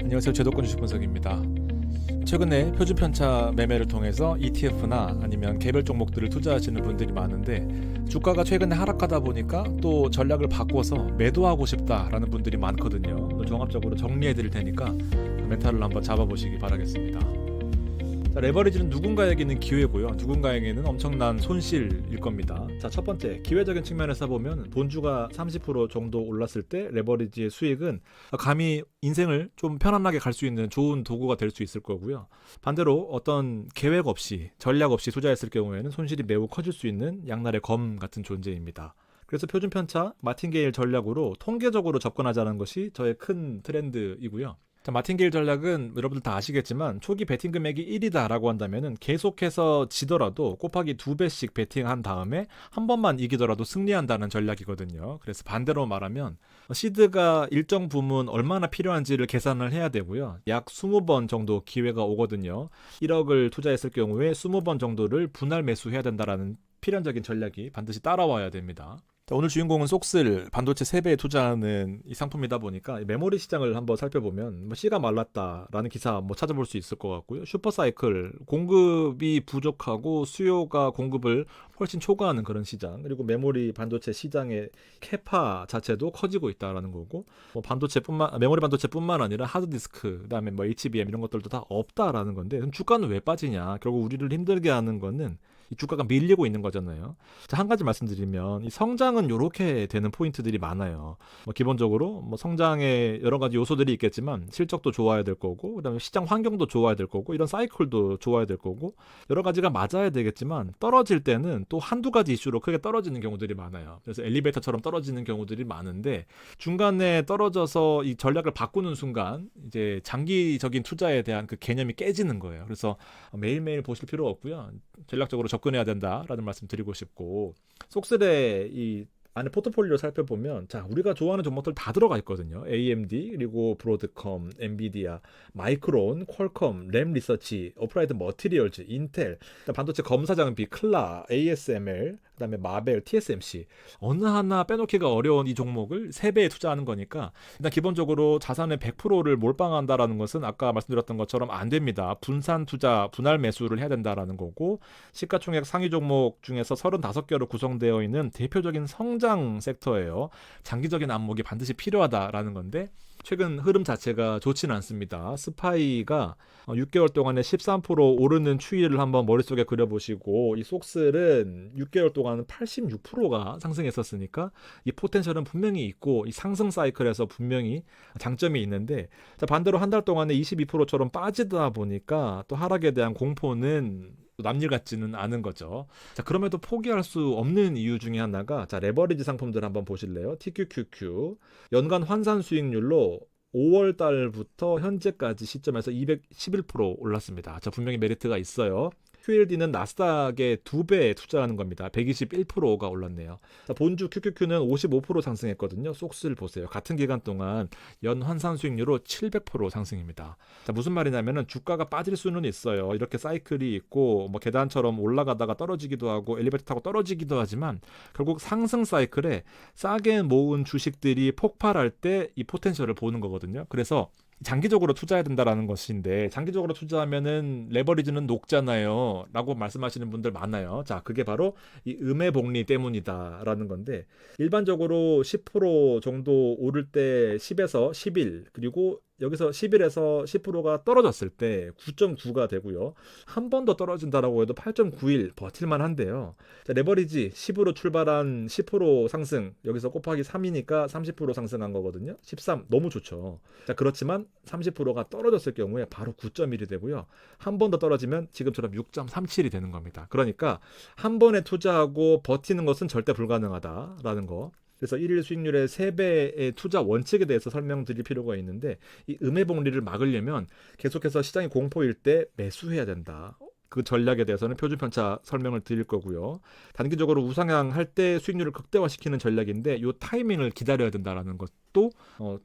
안녕하세요. 제도권 주식 분석입니다. 최근에 표준 편차 매매를 통해서 ETF나 아니면 개별 종목들을 투자하시는 분들이 많은데 주가가 최근에 하락하다 보니까 또 전략을 바꿔서 매도하고 싶다라는 분들이 많거든요. 오늘 종합적으로 정리해 드릴 테니까 멘탈을 한번 잡아보시기 바라겠습니다. 자, 레버리지는 누군가에게는 기회고요. 누군가에게는 엄청난 손실일 겁니다. 자, 첫 번째, 기회적인 측면에서 보면 본주가 30% 정도 올랐을 때 레버리지의 수익은 감히 인생을 좀 편안하게 갈 수 있는 좋은 도구가 될 수 있을 거고요. 반대로 어떤 계획 없이, 전략 없이 투자했을 경우에는 손실이 매우 커질 수 있는 양날의 검 같은 존재입니다. 그래서 표준 편차, 마틴게일 전략으로 통계적으로 접근하자는 것이 저의 큰 트렌드이고요. 자, 마틴게일 전략은 여러분들 다 아시겠지만 초기 베팅 금액이 1이다라고 한다면은 계속해서 지더라도 곱하기 2배씩 베팅한 다음에 한 번만 이기더라도 승리한다는 전략이거든요. 그래서 반대로 말하면 시드가 일정 부문 얼마나 필요한지를 계산을 해야 되고요. 약 20번 정도 기회가 오거든요. 1억을 투자했을 경우에 20번 정도를 분할 매수해야 된다라는 필연적인 전략이 반드시 따라와야 됩니다. 자, 오늘 주인공은 속슬 반도체 3배에 투자하는 이 상품이다 보니까 메모리 시장을 한번 살펴보면 C가 말랐다라는 기사 찾아볼 수 있을 것 같고요. 슈퍼사이클 공급이 부족하고 수요가 공급을 훨씬 초과하는 그런 시장, 그리고 메모리 반도체 시장의 캐파 자체도 커지고 있다라는 거고, 메모리 반도체뿐만 아니라 하드디스크, 그다음에 HBM 이런 것들도 다 없다라는 건데, 그럼 주가는 왜 빠지냐? 결국 우리를 힘들게 하는 거는 이 주가가 밀리고 있는 거잖아요. 자, 한 가지 말씀드리면 이 성장은 이렇게 되는 포인트들이 많아요. 기본적으로 성장의 여러 가지 요소들이 있겠지만 실적도 좋아야 될 거고, 그다음에 시장 환경도 좋아야 될 거고, 이런 사이클도 좋아야 될 거고, 여러 가지가 맞아야 되겠지만 떨어질 때는 또 한두 가지 이슈로 크게 떨어지는 경우들이 많아요. 그래서 엘리베이터처럼 떨어지는 경우들이 많은데 중간에 떨어져서 이 전략을 바꾸는 순간 이제 장기적인 투자에 대한 그 개념이 깨지는 거예요. 그래서 매일매일 보실 필요 없고요. 전략적으로 접근해야 된다라는 말씀 드리고 싶고, 속슬의 이 안에 포트폴리오 살펴보면 자, 우리가 좋아하는 종목들 다 들어가 있거든요. AMD, 그리고 브로드컴, 엔비디아, 마이크론, 퀄컴, 램 리서치, 어프라이드 머티리얼즈, 인텔, 반도체 검사 장비, 클라, ASML, 그다음에 마벨, TSMC, 어느 하나 빼놓기가 어려운 이 종목을 3배에 투자하는 거니까 일단 기본적으로 자산의 100%를 몰빵한다라는 것은 아까 말씀드렸던 것처럼 안 됩니다. 분산 투자, 분할 매수를 해야 된다라는 거고, 시가총액 상위 종목 중에서 35개로 구성되어 있는 대표적인 성장 섹터예요. 장기적인 안목이 반드시 필요하다라는 건데 최근 흐름 자체가 좋지는 않습니다. 스파이가 6개월 동안에 13% 오르는 추이를 한번 머릿속에 그려보시고, 이 속슬은 6개월 동안은 86%가 상승했었으니까 이 포텐셜은 분명히 있고 이 상승 사이클에서 분명히 장점이 있는데, 자, 반대로 한 달 동안에 22%처럼 빠지다 보니까 또 하락에 대한 공포는 남일 같지는 않은 거죠. 자, 그럼에도 포기할 수 없는 이유 중에 하나가, 자, 레버리지 상품들 한번 보실래요? TQQQ 연간 환산 수익률로 5월 달부터 현재까지 시점에서 211% 올랐습니다. 자, 분명히 메리트가 있어요. QLD는 나스닥의 2배에 투자하는 겁니다. 121%가 올랐네요. 자, 본주 QQQ는 55% 상승했거든요. 속슬 보세요. 같은 기간 동안 연 환산 수익률로 700% 상승입니다. 자, 무슨 말이냐면은 주가가 빠질 수는 있어요. 이렇게 사이클이 있고 계단처럼 올라가다가 떨어지기도 하고 엘리베이터 타고 떨어지기도 하지만 결국 상승 사이클에 싸게 모은 주식들이 폭발할 때 이 포텐셜을 보는 거거든요. 그래서 장기적으로 투자해야 된다라는 것인데, 장기적으로 투자하면은 레버리지는 녹잖아요 라고 말씀하시는 분들 많아요. 자, 그게 바로 이 음해복리 때문이다라는 건데, 일반적으로 10% 정도 오를 때 10에서 11, 그리고 여기서 11에서 10%가 떨어졌을 때 9.9가 되고요. 한 번 더 떨어진다라고 해도 8.91 버틸만 한데요. 자, 레버리지 10으로 출발한 10% 상승, 여기서 곱하기 3이니까 30% 상승한 거거든요. 13 너무 좋죠. 자, 그렇지만 30%가 떨어졌을 경우에 바로 9.1이 되고요. 한 번 더 떨어지면 지금처럼 6.37이 되는 겁니다. 그러니까 한 번에 투자하고 버티는 것은 절대 불가능하다라는 거. 그래서 1일 수익률의 3배의 투자 원칙에 대해서 설명드릴 필요가 있는데, 이 음해복리를 막으려면 계속해서 시장이 공포일 때 매수해야 된다. 그 전략에 대해서는 표준편차 설명을 드릴 거고요. 단기적으로 우상향 할 때 수익률을 극대화시키는 전략인데 이 타이밍을 기다려야 된다는 것도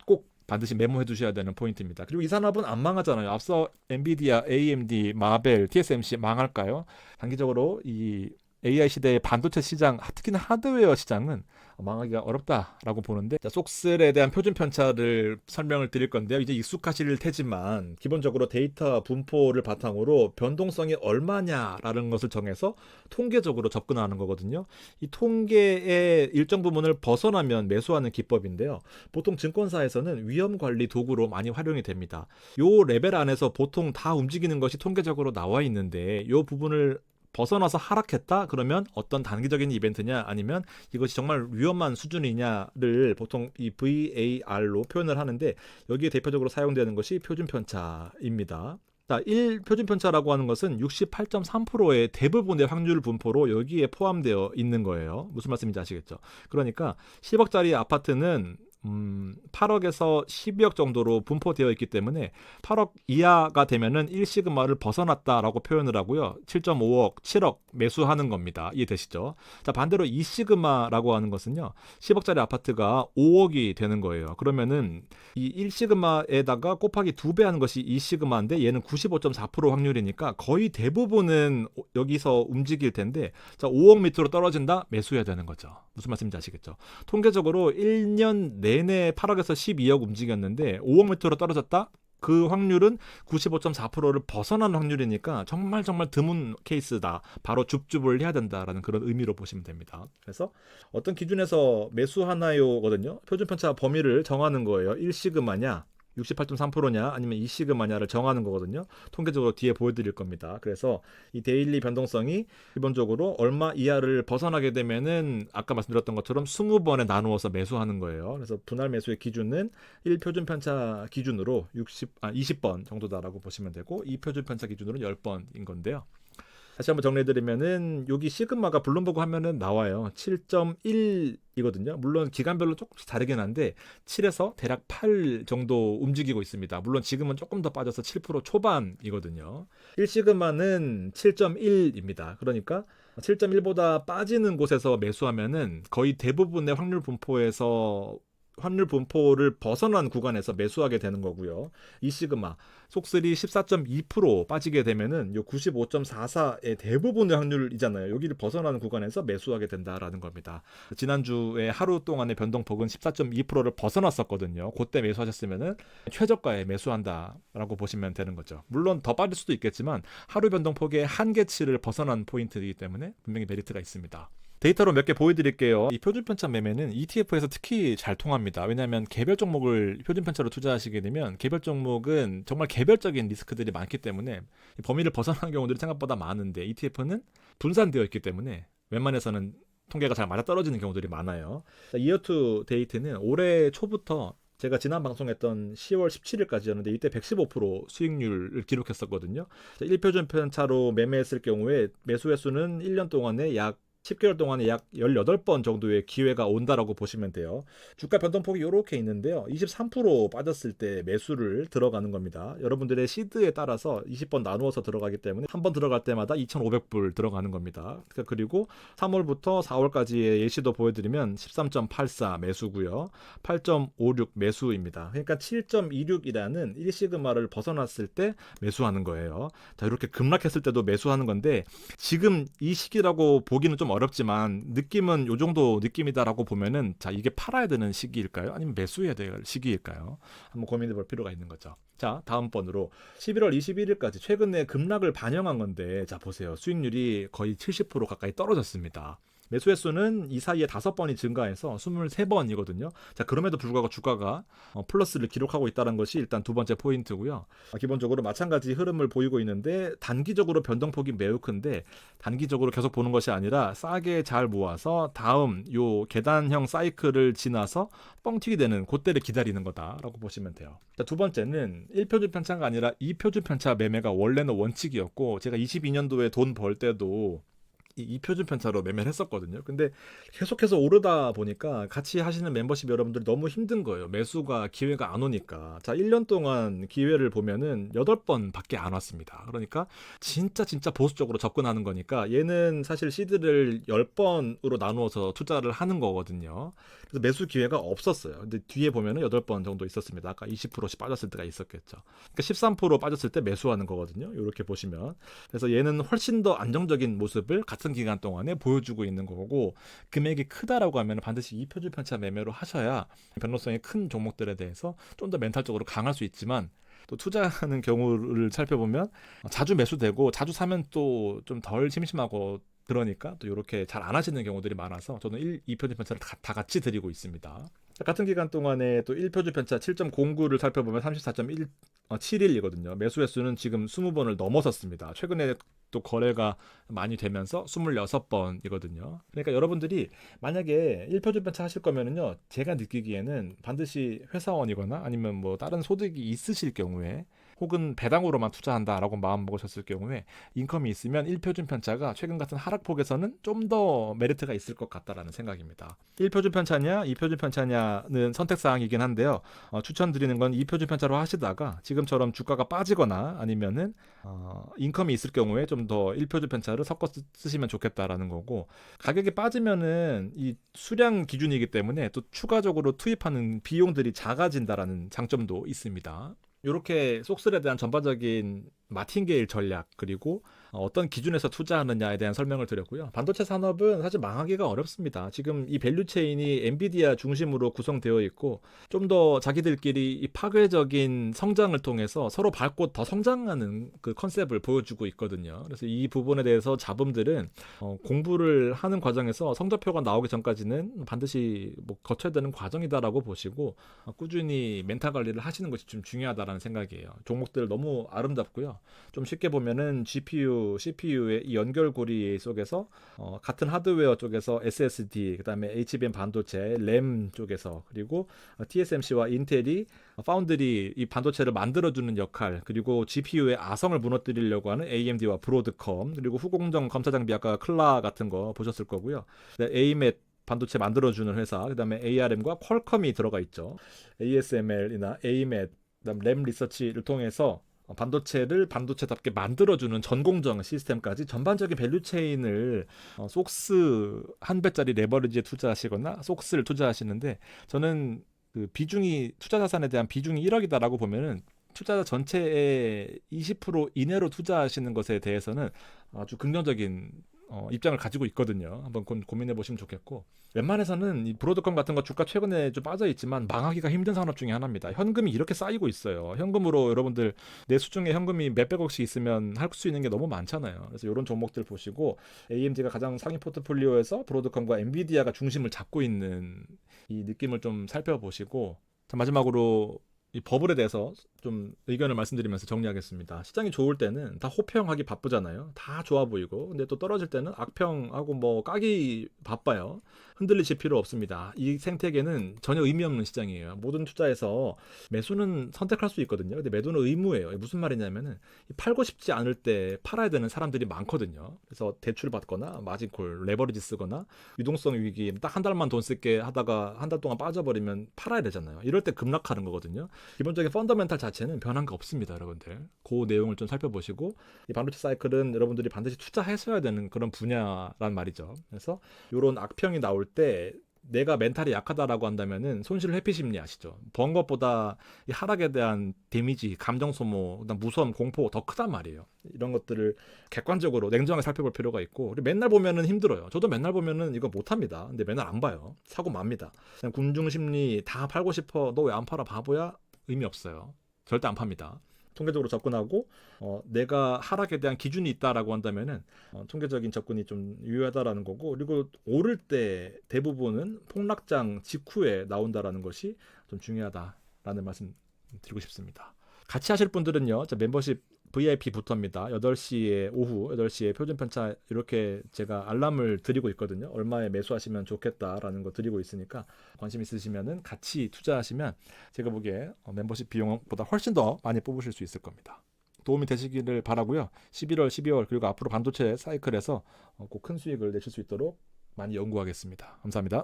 꼭 반드시 메모해 두셔야 되는 포인트입니다. 그리고 이 산업은 안 망하잖아요. 앞서 엔비디아, AMD, 마벨, TSMC 망할까요? 단기적으로 이 AI 시대의 반도체 시장, 특히나 하드웨어 시장은 망하기가 어렵다라고 보는데, 자, 속슬에 대한 표준 편차를 설명을 드릴 건데요. 이제 익숙하실 테지만 기본적으로 데이터 분포를 바탕으로 변동성이 얼마냐라는 것을 정해서 통계적으로 접근하는 거거든요. 이 통계의 일정 부분을 벗어나면 매수하는 기법인데요. 보통 증권사에서는 위험 관리 도구로 많이 활용이 됩니다. 요 레벨 안에서 보통 다 움직이는 것이 통계적으로 나와 있는데, 요 부분을 벗어나서 하락했다? 그러면 어떤 단기적인 이벤트냐, 아니면 이것이 정말 위험한 수준이냐를 보통 이 VAR로 표현을 하는데, 여기에 대표적으로 사용되는 것이 표준 편차입니다. 자, 1 표준 편차라고 하는 것은 68.3%의 대부분의 확률 분포로 여기에 포함되어 있는 거예요. 무슨 말씀인지 아시겠죠? 그러니까 10억짜리 아파트는 8억에서 12억 정도로 분포되어 있기 때문에 8억 이하가 되면은 1시그마를 벗어났다라고 표현을 하고요. 7.5억, 7억 매수하는 겁니다. 이해되시죠? 자, 반대로 2시그마라고 하는 것은요. 10억짜리 아파트가 5억이 되는 거예요. 그러면은 이 1시그마에다가 곱하기 2배 하는 것이 2시그마인데, 얘는 95.4% 확률이니까 거의 대부분은 여기서 움직일 텐데, 자, 5억 밑으로 떨어진다? 매수해야 되는 거죠. 무슨 말씀인지 아시겠죠? 통계적으로 1년 내내 8억에서 12억 움직였는데 5억 밑으로 떨어졌다? 그 확률은 95.4%를 벗어나는 확률이니까 정말 드문 케이스다. 바로 줍줍을 해야 된다라는 그런 의미로 보시면 됩니다. 그래서 어떤 기준에서 매수하나요거든요. 표준 편차 범위를 정하는 거예요. 1시그마냐, 68.3%냐, 아니면 2시그마냐를 정하는 거거든요. 통계적으로 뒤에 보여드릴 겁니다. 그래서 이 데일리 변동성이 기본적으로 얼마 이하를 벗어나게 되면은 아까 말씀드렸던 것처럼 20번에 나누어서 매수하는 거예요. 그래서 분할 매수의 기준은 1표준 편차 기준으로 20번 정도다라고 보시면 되고, 2표준 편차 기준으로 10번인 건데요. 다시 한번 정리해드리면은 여기 시그마가 블룸버그 하면은 나와요. 7.1이거든요. 물론 기간별로 조금씩 다르긴 한데 7에서 대략 8 정도 움직이고 있습니다. 물론 지금은 조금 더 빠져서 7% 초반이거든요. 1시그마는 7.1입니다. 그러니까 7.1보다 빠지는 곳에서 매수하면은 거의 대부분의 확률 분포를 벗어난 구간에서 매수하게 되는 거고요. 이 시그마 속슬이 14.2% 빠지게 되면은 요 95.44의 대부분의 확률이잖아요. 여기를 벗어나는 구간에서 매수하게 된다라는 겁니다. 지난주에 하루 동안의 변동폭은 14.2%를 벗어났었거든요. 그때 매수하셨으면은 최저가에 매수한다라고 보시면 되는 거죠. 물론 더 빠질 수도 있겠지만 하루 변동폭의 한계치를 벗어난 포인트이기 때문에 분명히 메리트가 있습니다. 데이터로 몇 개 보여드릴게요. 이 표준 편차 매매는 ETF에서 특히 잘 통합니다. 왜냐하면 개별 종목을 표준 편차로 투자하시게 되면 개별 종목은 정말 개별적인 리스크들이 많기 때문에 범위를 벗어나는 경우들이 생각보다 많은데, ETF는 분산되어 있기 때문에 웬만해서는 통계가 잘 맞아떨어지는 경우들이 많아요. 이어 투 데이트는 올해 초부터 제가 지난 방송했던 10월 17일까지였는데 이때 115% 수익률을 기록했었거든요. 1표준 편차로 매매했을 경우에 매수 횟수는 1년 동안에 약 10개월 동안에 약 18번 정도의 기회가 온다라고 보시면 돼요. 주가 변동폭이 이렇게 있는데요. 23% 빠졌을 때 매수를 들어가는 겁니다. 여러분들의 시드에 따라서 20번 나누어서 들어가기 때문에 한 번 들어갈 때마다 2,500불 들어가는 겁니다. 그리고 3월부터 4월까지의 예시도 보여드리면 13.84 매수고요. 8.56 매수입니다. 그러니까 7.26이라는 1시그마를 벗어났을 때 매수하는 거예요. 자, 이렇게 급락했을 때도 매수하는 건데, 지금 이 시기라고 보기는 좀 어렵지만 느낌은 요 정도 느낌이다라고 보면은, 자, 이게 팔아야 되는 시기일까요? 아니면 매수해야 될 시기일까요? 한번 고민해 볼 필요가 있는 거죠. 자, 다음 번으로 11월 21일까지 최근에 급락을 반영한 건데, 자, 보세요. 수익률이 거의 70% 가까이 떨어졌습니다. 매수 횟수는 이 사이에 5번이 증가해서 23번이거든요. 자, 그럼에도 불구하고 주가가 플러스를 기록하고 있다는 것이 일단 두 번째 포인트고요. 기본적으로 마찬가지 흐름을 보이고 있는데, 단기적으로 변동폭이 매우 큰데, 단기적으로 계속 보는 것이 아니라 싸게 잘 모아서 다음 요 계단형 사이클을 지나서 뻥튀기 되는 그때를 기다리는 거다라고 보시면 돼요. 자, 두 번째는 1표준 편차가 아니라 2표준 편차 매매가 원래는 원칙이었고, 제가 22년도에 돈 벌 때도 이 표준 편차로 매매를 했었거든요. 근데 계속해서 오르다 보니까 같이 하시는 멤버십 여러분들이 너무 힘든 거예요. 매수가 기회가 안 오니까. 자, 1년 동안 기회를 보면은 8번밖에 안 왔습니다. 그러니까 진짜 보수적으로 접근하는 거니까, 얘는 사실 시드를 10번으로 나누어서 투자를 하는 거거든요. 그래서 매수 기회가 없었어요. 근데 뒤에 보면은 8번 정도 있었습니다. 아까 20%씩 빠졌을 때가 있었겠죠. 그러니까 13% 빠졌을 때 매수하는 거거든요. 이렇게 보시면. 그래서 얘는 훨씬 더 안정적인 모습을 같은 같은 기간 동안에 보여주고 있는 거고, 금액이 크다라고 하면 반드시 이 표준 편차 매매로 하셔야 변동성이 큰 종목들에 대해서 좀 더 멘탈적으로 강할 수 있지만, 또 투자하는 경우를 살펴보면 자주 매수되고 자주 사면 또 좀 덜 심심하고, 그러니까 또 이렇게 잘 안 하시는 경우들이 많아서 저는 2표준 편차를 다 같이 드리고 있습니다. 같은 기간 동안에 또 1표준 편차 7.09를 살펴보면 34.7일이거든요. 매수 횟수는 지금 20번을 넘어섰습니다. 최근에 또 거래가 많이 되면서 26번이거든요. 그러니까 여러분들이 만약에 1표준 편차 하실 거면은요, 제가 느끼기에는 반드시 회사원이거나 아니면 뭐 다른 소득이 있으실 경우에, 혹은 배당으로만 투자한다라고 마음 먹으셨을 경우에 인컴이 있으면 1표준 편차가 최근 같은 하락폭에서는 좀 더 메리트가 있을 것 같다라는 생각입니다. 1표준 편차냐 2표준 편차냐는 선택사항이긴 한데요, 추천드리는 건 2표준 편차로 하시다가 지금처럼 주가가 빠지거나 아니면은 인컴이 있을 경우에 좀 더 1표준 편차를 섞어 쓰시면 좋겠다라는 거고, 가격이 빠지면은 이 수량 기준이기 때문에 또 추가적으로 투입하는 비용들이 작아진다라는 장점도 있습니다. 이렇게 속슬에 대한 전반적인 마틴게일 전략, 그리고 어떤 기준에서 투자하느냐에 대한 설명을 드렸고요. 반도체 산업은 사실 망하기가 어렵습니다. 지금 이 밸류체인이 엔비디아 중심으로 구성되어 있고, 좀 더 자기들끼리 이 파괴적인 성장을 통해서 서로 밟고 더 성장하는 그 컨셉을 보여주고 있거든요. 그래서 이 부분에 대해서 자본들은 공부를 하는 과정에서 성적표가 나오기 전까지는 반드시 뭐 거쳐야 되는 과정이다라고 보시고, 꾸준히 멘탈 관리를 하시는 것이 좀 중요하다라는 생각이에요. 종목들 너무 아름답고요. 좀 쉽게 보면은 GPU, CPU의 이 연결고리 속에서 같은 하드웨어 쪽에서 SSD, 그다음에 HBM 반도체, 램 쪽에서, 그리고 TSMC와 인텔이 파운드리 이 반도체를 만들어주는 역할, 그리고 GPU의 아성을 무너뜨리려고 하는 AMD와 브로드컴, 그리고 후공정 검사 장비 아까 클라 같은 거 보셨을 거고요. AMAT 반도체 만들어주는 회사, 그다음에 ARM과 퀄컴이 들어가 있죠. ASML이나 AMAT, 그다음 램 리서치를 통해서 반도체를 반도체답게 만들어주는 전공정 시스템까지 전반적인 밸류체인을 속스 한 배짜리 레버리지에 투자하시거나 속스를 투자하시는데, 저는 그 비중이, 투자 자산에 대한 비중이 1억이다라고 보면은 투자자 전체의 20% 이내로 투자하시는 것에 대해서는 아주 긍정적인 입장을 가지고 있거든요. 한번 고민해 보시면 좋겠고, 웬만해서는 이 브로드컴 같은 거 주가 최근에 좀 빠져 있지만 망하기가 힘든 산업 중에 하나입니다. 현금이 이렇게 쌓이고 있어요. 현금으로 여러분들 내 수중에 현금이 몇백억씩 있으면 할 수 있는 게 너무 많잖아요. 그래서 이런 종목들 보시고, AMD가 가장 상위 포트폴리오에서 브로드컴과 엔비디아가 중심을 잡고 있는 이 느낌을 좀 살펴보시고, 자, 마지막으로 이 버블에 대해서 좀 의견을 말씀드리면서 정리하겠습니다. 시장이 좋을 때는 다 호평하기 바쁘잖아요. 다 좋아 보이고, 근데 또 떨어질 때는 악평하고 뭐 까기 바빠요. 흔들리실 필요 없습니다. 이 생태계는 전혀 의미 없는 시장이에요. 모든 투자에서 매수는 선택할 수 있거든요. 근데 매도는 의무예요. 무슨 말이냐면은 팔고 싶지 않을 때 팔아야 되는 사람들이 많거든요. 그래서 대출 받거나 마진콜, 레버리지 쓰거나 유동성 위기, 딱 한 달만 돈 쓸게 하다가 한 달 동안 빠져버리면 팔아야 되잖아요. 이럴 때 급락하는 거거든요. 기본적인 펀더멘탈 자체는 변한 거 없습니다, 여러분들. 그 내용을 좀 살펴보시고, 이 반도체 사이클은 여러분들이 반드시 투자했어야 되는 그런 분야란 말이죠. 그래서 이런 악평이 나올 때 내가 멘탈이 약하다라고 한다면은 손실 회피 심리 아시죠? 번 것보다 이 하락에 대한 데미지, 감정 소모, 그다음 무서움, 공포 더 크단 말이에요. 이런 것들을 객관적으로 냉정하게 살펴볼 필요가 있고, 그리고 맨날 보면은 힘들어요. 저도 맨날 보면은 이거 못합니다. 근데 맨날 안 봐요. 사고 맙니다. 그냥 군중 심리 다 팔고 싶어. 너 왜 안 팔아 바보야? 의미 없어요. 절대 안 팝니다. 통계적으로 접근하고, 내가 하락에 대한 기준이 있다라고 한다면은 통계적인 접근이 좀 유효하다라는 거고, 그리고 오를 때 대부분은 폭락장 직후에 나온다라는 것이 좀 중요하다라는 말씀 드리고 싶습니다. 같이 하실 분들은요, 저 멤버십 VIP부터입니다. 8시에, 오후 8시에 표준 편차 이렇게 제가 알람을 드리고 있거든요. 얼마에 매수하시면 좋겠다라는 거 드리고 있으니까 관심 있으시면은 같이 투자하시면 제가 보기에 멤버십 비용보다 훨씬 더 많이 뽑으실 수 있을 겁니다. 도움이 되시기를 바라고요. 11월, 12월 그리고 앞으로 반도체 사이클에서 꼭 큰 수익을 내실 수 있도록 많이 연구하겠습니다. 감사합니다.